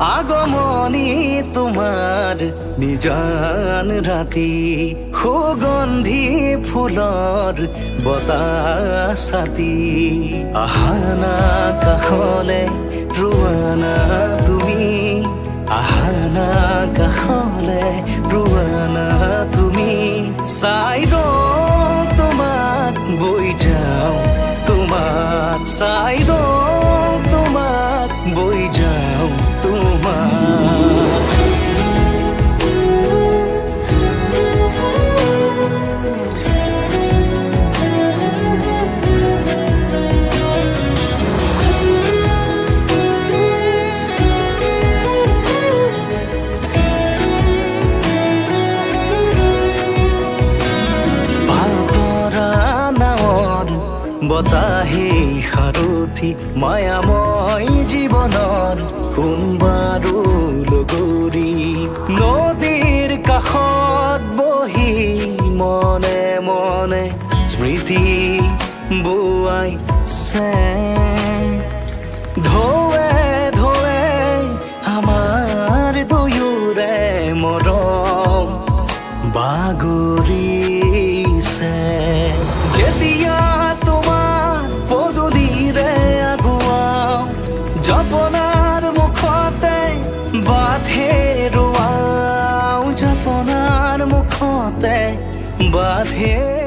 আগমনী তোমাৰ নিজান ৰাতি সুগন্ধি ফুলৰ বতাহ ছাতি আহানা কাষলে ৰোৱানা তুমি আহানা কাষলে ৰোৱানা তুমি চাই তোমাক বৈ যাওঁ তোমাক চাই তোমাক বৈ যাওঁ তোমাক বতাহে সাৰথি মায়াময় জীৱনৰ কোনবাৰো লগৰী নদীৰ কাষত বহি মনে মনে স্মৃতি বোৱাইছে ঢৌৱে ঢৌৱে আমাৰ দুয়োৰে মৰম বাগৰিছে যেতিয়া জপনাৰ মুখতে বাঁধে ৰোৱাওঁ জপনাৰ মুখতে বাঁধে